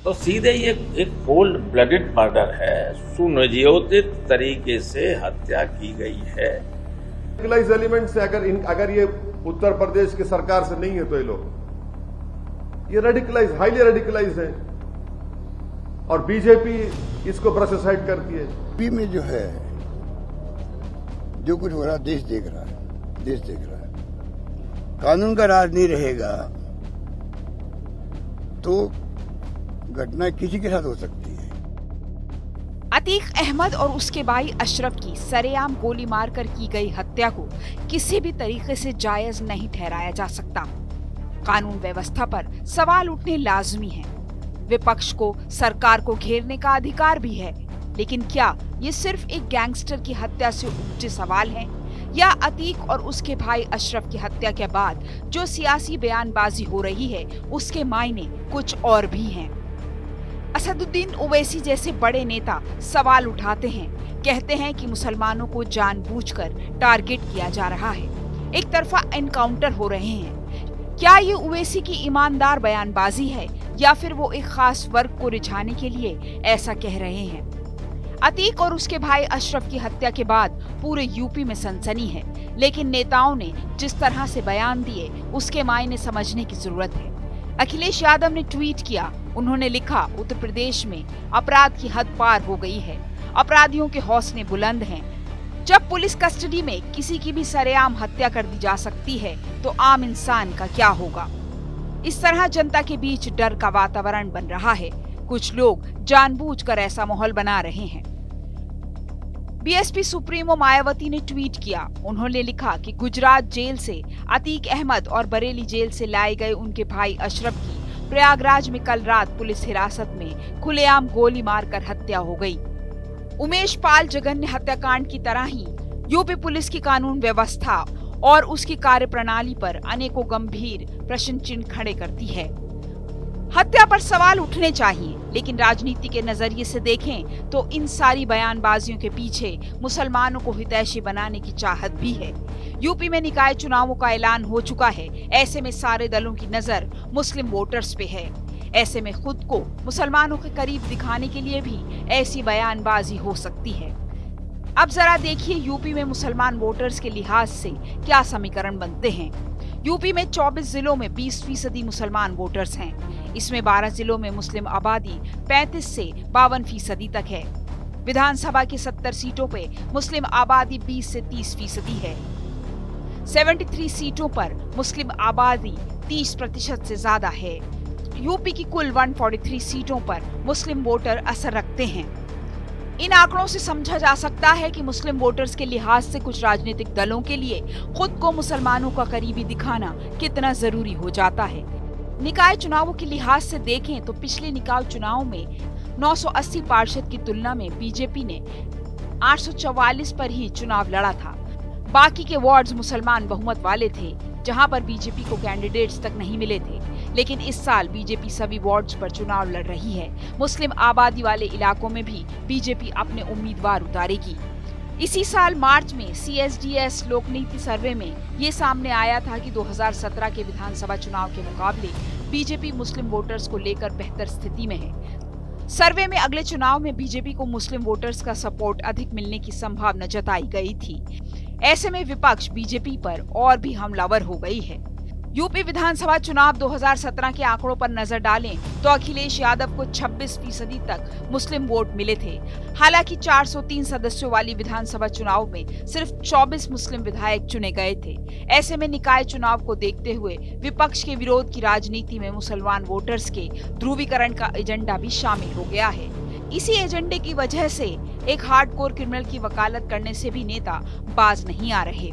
तो सीधे ये एक कोल्ड ब्लडेड मर्डर है, सुनियोजित तरीके से हत्या की गई है। रेडिकलाइज एलिमेंट से अगर ये उत्तर प्रदेश की सरकार से नहीं है तो ये लोग ये रेडिकलाइज, हाईली रेडिकलाइज है और बीजेपी इसको ब्रश असाइड करती है। यूपी में जो है, जो कुछ हो रहा देश देख रहा है, देश देख रहा है। कानून का राज नहीं रहेगा तो घटना किसी के साथ हो सकती है। अतीक अहमद और उसके भाई अशरफ की सरेआम गोली मारकर की गई हत्या को किसी भी तरीके से जायज नहीं ठहराया जा सकता। कानून व्यवस्था पर सवाल उठने लाजमी है। विपक्ष को सरकार को घेरने का अधिकार भी है, लेकिन क्या ये सिर्फ एक गैंगस्टर की हत्या से उपजे सवाल हैं, या अतीक और उसके भाई अशरफ की हत्या के बाद जो सियासी बयानबाजी हो रही है उसके मायने कुछ और भी हैं। असदुद्दीन ओवैसी जैसे बड़े नेता सवाल उठाते हैं, कहते हैं कि मुसलमानों को जानबूझकर टारगेट किया जा रहा है, एक तरफा एनकाउंटर हो रहे हैं। क्या ये ओवैसी की ईमानदार बयानबाजी है या फिर वो एक खास वर्ग को रिझाने के लिए ऐसा कह रहे हैं? अतीक और उसके भाई अशरफ की हत्या के बाद पूरे यूपी में सनसनी है, लेकिन नेताओं ने जिस तरह से बयान दिए उसके मायने समझने की जरूरत है। अखिलेश यादव ने ट्वीट किया, उन्होंने लिखा, उत्तर प्रदेश में अपराध की हद पार हो गई है, अपराधियों के हौसले बुलंद हैं। जब पुलिस कस्टडी में किसी की भी सरेआम हत्या कर दी जा सकती है तो आम इंसान का क्या होगा? इस तरह जनता के बीच डर का वातावरण बन रहा है। कुछ लोग जानबूझकर ऐसा माहौल बना रहे हैं। बीएसपी सुप्रीमो मायावती ने ट्वीट किया, उन्होंने लिखा कि गुजरात जेल से अतीक अहमद और बरेली जेल से लाए गए उनके भाई अशरफ की प्रयागराज में कल रात पुलिस हिरासत में खुलेआम गोली मारकर हत्या हो गई। उमेश पाल जघन्य हत्याकांड की तरह ही यूपी पुलिस की कानून व्यवस्था और उसकी कार्यप्रणाली पर अनेकों गंभीर प्रश्न चिन्ह खड़े करती है। हत्या पर सवाल उठने चाहिए, लेकिन राजनीति के नजरिए से देखें तो इन सारी बयानबाजियों के पीछे मुसलमानों को हितैषी बनाने की चाहत भी है। यूपी में निकाय चुनावों का ऐलान हो चुका है, ऐसे में सारे दलों की नजर मुस्लिम वोटर्स पे है। ऐसे में खुद को मुसलमानों के करीब दिखाने के लिए भी ऐसी बयानबाजी हो सकती है। अब जरा देखिए यूपी में मुसलमान वोटर्स के लिहाज से क्या समीकरण बनते हैं। यूपी में 24 जिलों में 20% मुसलमान वोटर्स हैं। इसमें 12 जिलों में मुस्लिम आबादी 35 से 52% तक है। विधानसभा की 70 सीटों पे मुस्लिम आबादी 20 से 30% है। 73 सीटों पर मुस्लिम आबादी 30% से ज्यादा है। यूपी की कुल 143 सीटों पर मुस्लिम वोटर असर रखते हैं। इन आंकड़ों से समझा जा सकता है कि मुस्लिम वोटर्स के लिहाज से कुछ राजनीतिक दलों के लिए खुद को मुसलमानों का करीबी दिखाना कितना जरूरी हो जाता है। निकाय चुनावों के लिहाज से देखें तो पिछले निकाय चुनाव में 980 पार्षद की तुलना में बीजेपी ने 844 पर ही चुनाव लड़ा था। बाकी के वार्ड्स मुसलमान बहुमत वाले थे, जहां पर बीजेपी को कैंडिडेट्स तक नहीं मिले थे। लेकिन इस साल बीजेपी सभी वार्ड्स पर चुनाव लड़ रही है। मुस्लिम आबादी वाले इलाकों में भी बीजेपी अपने उम्मीदवार उतारेगी। इसी साल मार्च में CSDS लोकनीति सर्वे में ये सामने आया था कि 2017 के विधानसभा चुनाव के मुकाबले बीजेपी मुस्लिम वोटर्स को लेकर बेहतर स्थिति में है। सर्वे में अगले चुनाव में बीजेपी को मुस्लिम वोटर्स का सपोर्ट अधिक मिलने की संभावना जताई गई थी। ऐसे में विपक्ष बीजेपी पर और भी हमलावर हो गई है। यूपी विधानसभा चुनाव 2017 के आंकड़ों पर नजर डालें तो अखिलेश यादव को 26% तक मुस्लिम वोट मिले थे। हालांकि 403 सदस्यों वाली विधानसभा चुनाव में सिर्फ 24 मुस्लिम विधायक चुने गए थे। ऐसे में निकाय चुनाव को देखते हुए विपक्ष के विरोध की राजनीति में मुसलमान वोटर्स के ध्रुवीकरण का एजेंडा भी शामिल हो गया है। इसी एजेंडे की वजह से एक हार्डकोर क्रिमिनल की वकालत करने से भी नेता बाज नहीं आ रहे।